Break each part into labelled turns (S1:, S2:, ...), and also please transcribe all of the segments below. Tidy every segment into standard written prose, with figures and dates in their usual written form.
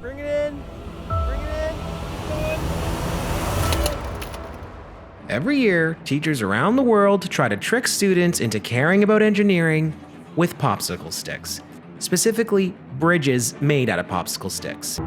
S1: Bring it in. Bring it in.
S2: Every year, teachers around the world try to trick students into caring about engineering with popsicle sticks. Specifically, bridges made out of popsicle sticks.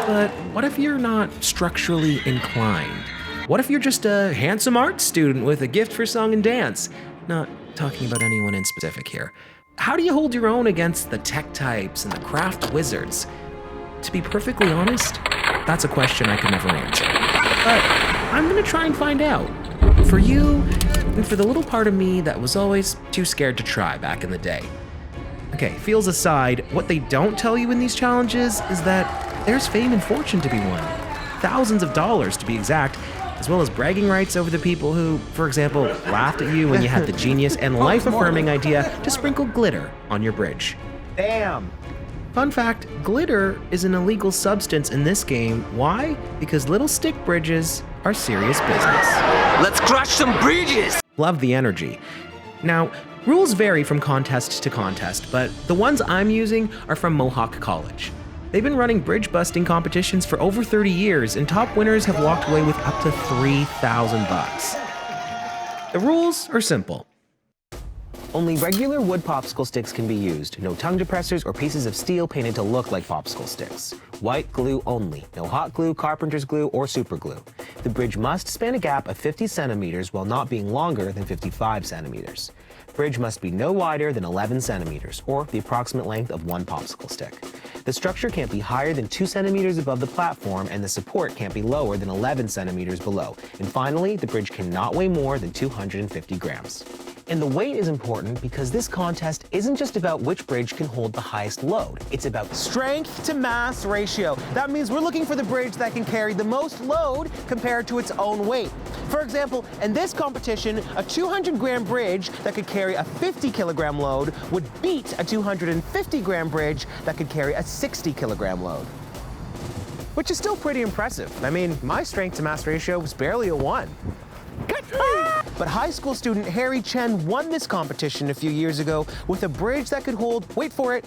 S2: But what if you're not structurally inclined? What if you're just a handsome art student with a gift for song and dance? Not talking about anyone in specific here. How do you hold your own against the tech types and the craft wizards? To be perfectly honest, that's a question I could never answer. But I'm gonna try and find out. For you, and for the little part of me that was always too scared to try back in the day. Okay, feels aside, what they don't tell you in these challenges is that there's fame and fortune to be won. Thousands of dollars to be exact, as well as bragging rights over the people who, for example, laughed at you when you had the genius and life-affirming idea to sprinkle glitter on your bridge.
S1: Damn.
S2: Fun fact, glitter is an illegal substance in this game. Why? Because little stick bridges are serious business.
S3: Let's crush some bridges!
S2: Love the energy. Now, rules vary from contest to contest, but the ones I'm using are from Mohawk College. They've been running bridge busting competitions for over 30 years, and top winners have walked away with up to $3,000. The rules are simple. Only regular wood popsicle sticks can be used. No tongue depressors or pieces of steel painted to look like popsicle sticks. White glue only. No hot glue, carpenter's glue, or super glue. The bridge must span a gap of 50 centimeters while not being longer than 55 centimeters. Bridge must be no wider than 11 centimeters, or the approximate length of one popsicle stick. The structure can't be higher than 2 centimeters above the platform, and the support can't be lower than 11 centimeters below. And finally, the bridge cannot weigh more than 250 grams. And the weight is important because this contest isn't just about which bridge can hold the highest load. It's about strength to mass ratio. That means we're looking for the bridge that can carry the most load compared to its own weight. For example, in this competition, a 200-gram bridge that could carry a 50-kilogram load would beat a 250-gram bridge that could carry a 60-kilogram load. Which is still pretty impressive. I mean, my strength to mass ratio was barely a 1. But high school student Harry Chen won this competition a few years ago with a bridge that could hold, wait for it,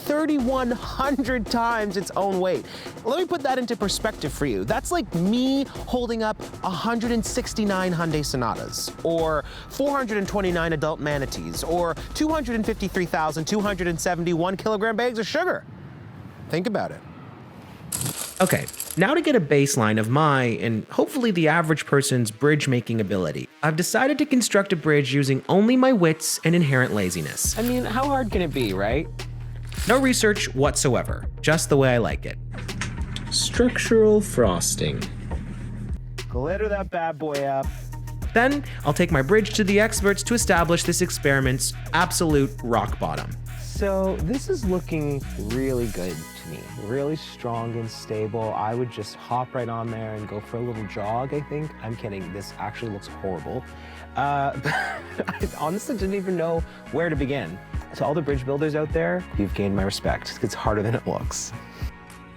S2: 3,100 times its own weight. Let me put that into perspective for you. That's like me holding up 169 Hyundai Sonatas, or 429 adult manatees, or 253,271 kilogram bags of sugar. Think about it. Okay, now to get a baseline of my, and hopefully the average person's, bridge-making ability, I've decided to construct a bridge using only my wits and inherent laziness.
S1: I mean, how hard can it be, right?
S2: No research whatsoever, just the way I like it. Structural frosting.
S1: Glitter that bad boy up.
S2: Then, I'll take my bridge to the experts to establish this experiment's absolute rock bottom.
S1: So this is looking really good to me. Really strong and stable. I would just hop right on there and go for a little jog, I think. I'm kidding, this actually looks horrible. I honestly didn't even know where to begin. To all the bridge builders out there, you've gained my respect. It's harder than it looks.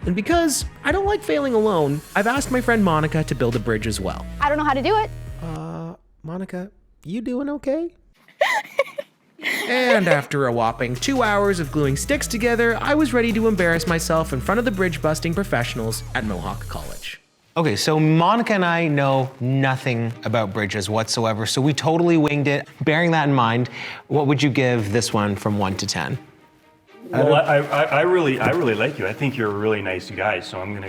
S2: And because I don't like failing alone, I've asked my friend Monica to build a bridge as well.
S4: I don't know how to do it.
S2: Monica, you doing okay? And after a whopping 2 hours of gluing sticks together, I was ready to embarrass myself in front of the bridge busting professionals at Mohawk College.
S1: Okay, so Monica and I know nothing about bridges whatsoever, so we totally winged it. Bearing that in mind, what would you give this one from 1 to 10?
S5: Well, I really like you. I think you're a really nice guy, so I'm gonna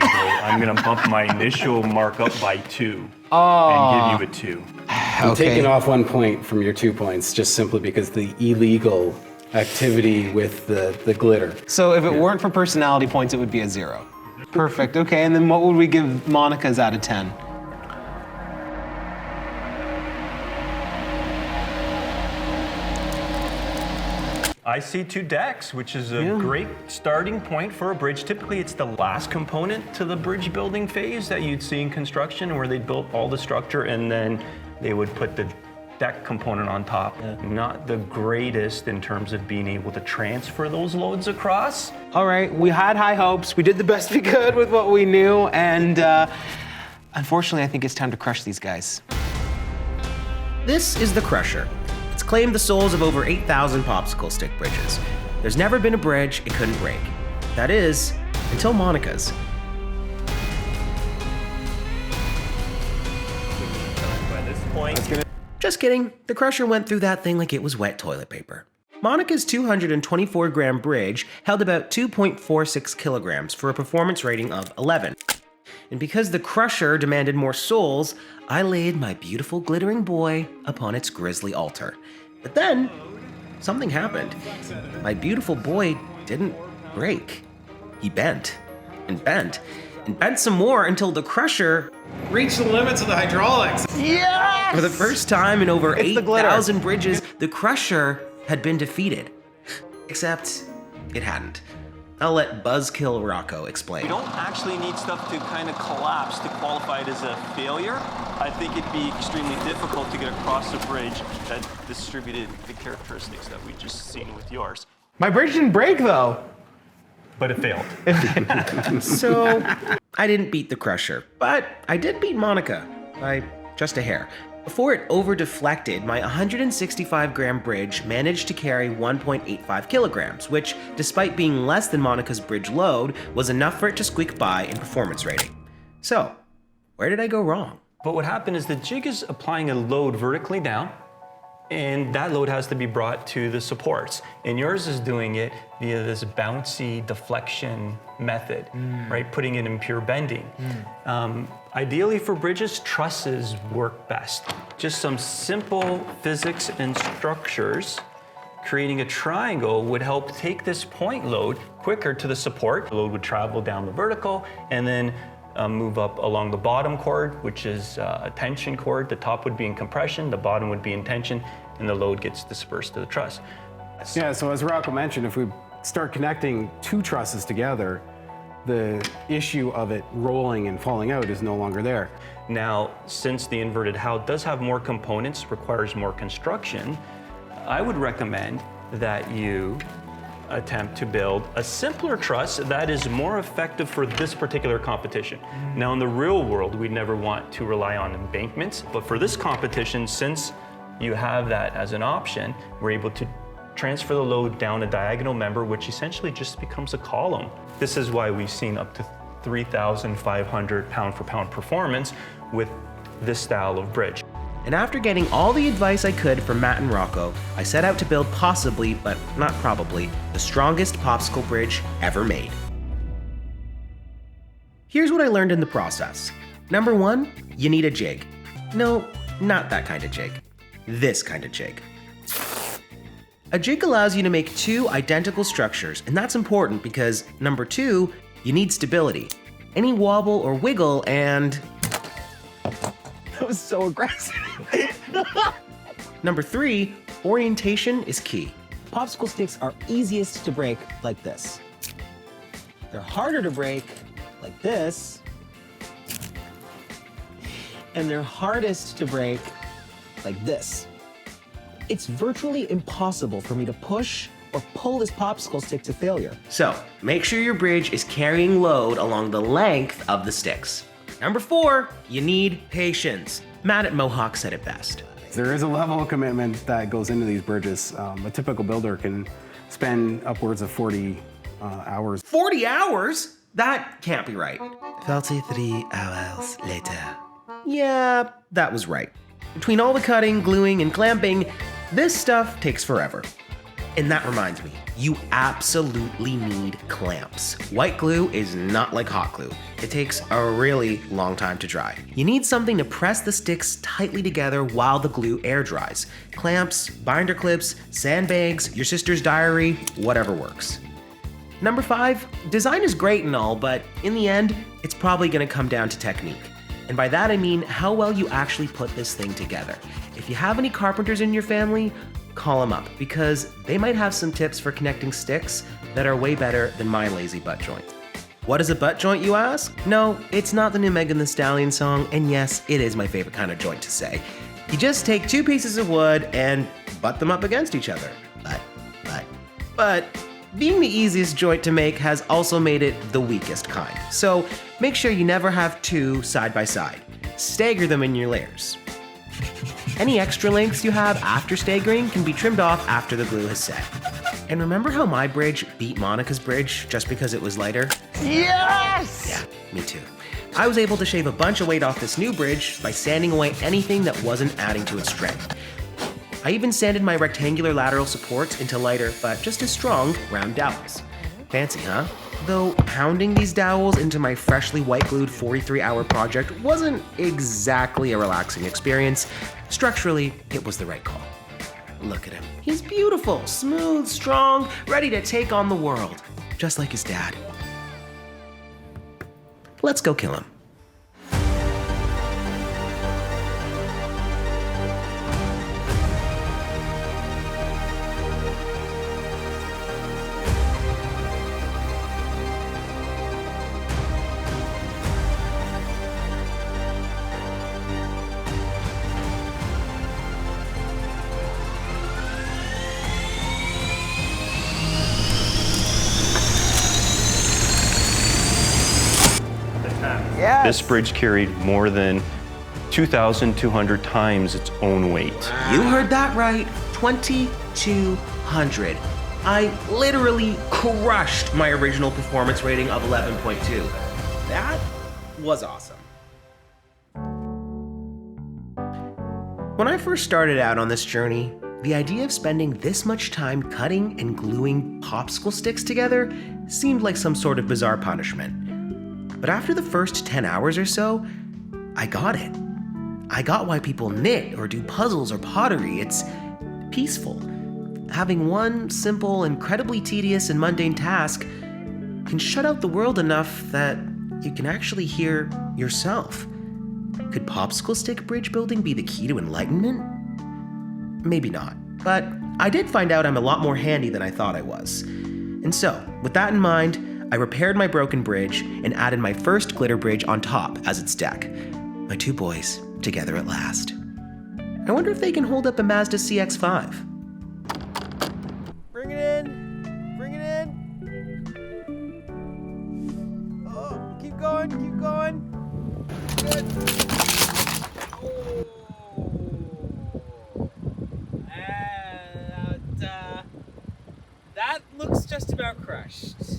S5: bump my initial mark up by 2 and give you a 2.
S6: I'm taking off 1 point from your 2 points just simply because the illegal activity with the glitter.
S1: So if it weren't for personality points, it would be a 0. Perfect, okay, and then what would we give Monica's out of 10?
S5: I see 2 decks, which is a great starting point for a bridge. Typically, it's the last component to the bridge building phase that you'd see in construction, where they built all the structure and then they would put the deck component on top. Not the greatest in terms of being able to transfer those loads across.
S1: All right, we had high hopes. We did the best we could with what we knew, and unfortunately, I think it's time to crush these guys.
S2: This is the Crusher. It's claimed the souls of over 8,000 popsicle stick bridges. There's never been a bridge it couldn't break. That is, until Monica's.
S5: By this point,
S2: Just kidding, the Crusher went through that thing like it was wet toilet paper. Monica's 224-gram bridge held about 2.46 kilograms for a performance rating of 11. And because the Crusher demanded more souls, I laid my beautiful glittering boy upon its grisly altar. But then, something happened. My beautiful boy didn't break. He bent, and bent, and bent some more until the Crusher
S6: Reach the limits of the hydraulics.
S2: For the first time in over 8,000 bridges, the Crusher had been defeated. Except, it hadn't. I'll let Buzzkill Rocco explain.
S5: you don't actually need stuff to kind of collapse to qualify it as a failure. I think it'd be extremely difficult to get across a bridge that distributed the characteristics that we just seen with yours.
S1: My bridge didn't break though.
S5: But it failed.
S2: So, I didn't beat the Crusher, but I did beat Monica by just a hair. Before it over-deflected, my 165-gram bridge managed to carry 1.85 kilograms, which, despite being less than Monica's bridge load, was enough for it to squeak by in performance rating. So, where did I go wrong?
S5: But what happened is the jig is applying a load vertically down, and that load has to be brought to the supports. And yours is doing it via this bouncy deflection method, right? Putting it in pure bending. Ideally for bridges, trusses work best. Just some simple physics and structures, creating a triangle would help take this point load quicker to the support. The load would travel down the vertical and then move up along the bottom chord, which is a tension chord. The top would be in compression, the bottom would be in tension, and the load gets dispersed to the truss.
S6: Yeah, so as Rocco mentioned, if we start connecting two trusses together, the issue of it rolling and falling out is no longer there.
S5: Now, since the inverted how does have more components, requires more construction, I would recommend that you attempt to build a simpler truss that is more effective for this particular competition. Now, in the real world, we'd never want to rely on embankments, but for this competition, since you have that as an option, we're able to transfer the load down a diagonal member, which essentially just becomes a column. This is why we've seen up to 3,500 pound-for-pound performance with this style of bridge.
S2: And after getting all the advice I could from Matt and Rocco, I set out to build possibly, but not probably, the strongest popsicle bridge ever made. Here's what I learned in the process. Number one, you need a jig. No, not that kind of jig. This kind of jig. A jig allows you to make two identical structures, and that's important because, number two, you need stability. Any wobble or wiggle and...
S1: That was so aggressive.
S2: Number three, orientation is key.
S1: Popsicle sticks are easiest to break like this. They're harder to break like this. And they're hardest to break like this. It's virtually impossible for me to push or pull this popsicle stick to failure.
S2: So, make sure your bridge is carrying load along the length of the sticks. Number four, you need patience. Matt at Mohawk said it best.
S6: There is a level of commitment that goes into these bridges. A typical builder can spend upwards of 40 hours.
S2: 40 hours? That can't be right. 43 hours later. Yeah, that was right. Between all the cutting, gluing, and clamping, this stuff takes forever. And that reminds me, you absolutely need clamps. White glue is not like hot glue. It takes a really long time to dry. You need something to press the sticks tightly together while the glue air dries. Clamps, binder clips, sandbags, your sister's diary, whatever works. Number five, design is great and all, but in the end, it's probably gonna come down to technique. And by that I mean how well you actually put this thing together. If you have any carpenters in your family, call them up, because they might have some tips for connecting sticks that are way better than my lazy butt joint. What is a butt joint, you ask? No, it's not the new Megan Thee Stallion song, and yes, it is my favorite kind of joint to say. You just take two pieces of wood and butt them up against each other. But, being the easiest joint to make has also made it the weakest kind. So make sure you never have two side by side. Stagger them in your layers. Any extra lengths you have after staggering can be trimmed off after the glue has set. And remember how my bridge beat Monica's bridge just because it was lighter?
S3: Yes!
S2: Yeah, me too. I was able to shave a bunch of weight off this new bridge by sanding away anything that wasn't adding to its strength. I even sanded my rectangular lateral supports into lighter, but just as strong, round dowels. Fancy, huh? Though pounding these dowels into my freshly white-glued 43-hour project wasn't exactly a relaxing experience, structurally, it was the right call. Look at him. He's beautiful, smooth, strong, ready to take on the world, just like his dad. Let's go kill him.
S5: This bridge carried more than 2,200 times its own weight.
S2: You heard that right, 2,200. I literally crushed my original performance rating of 11.2. That was awesome. When I first started out on this journey, the idea of spending this much time cutting and gluing popsicle sticks together seemed like some sort of bizarre punishment. But after the first 10 hours or so, I got it. I got why people knit or do puzzles or pottery. It's peaceful. Having one simple, incredibly tedious and mundane task can shut out the world enough that you can actually hear yourself. Could popsicle stick bridge building be the key to enlightenment? Maybe not, but I did find out I'm a lot more handy than I thought I was. And so, with that in mind, I repaired my broken bridge and added my first glitter bridge on top as its deck. My two boys, together at last. I wonder if they can hold up a Mazda CX-5.
S4: Bring it in! Bring it in! Oh, keep going, keep going! Good. And that looks just about crushed.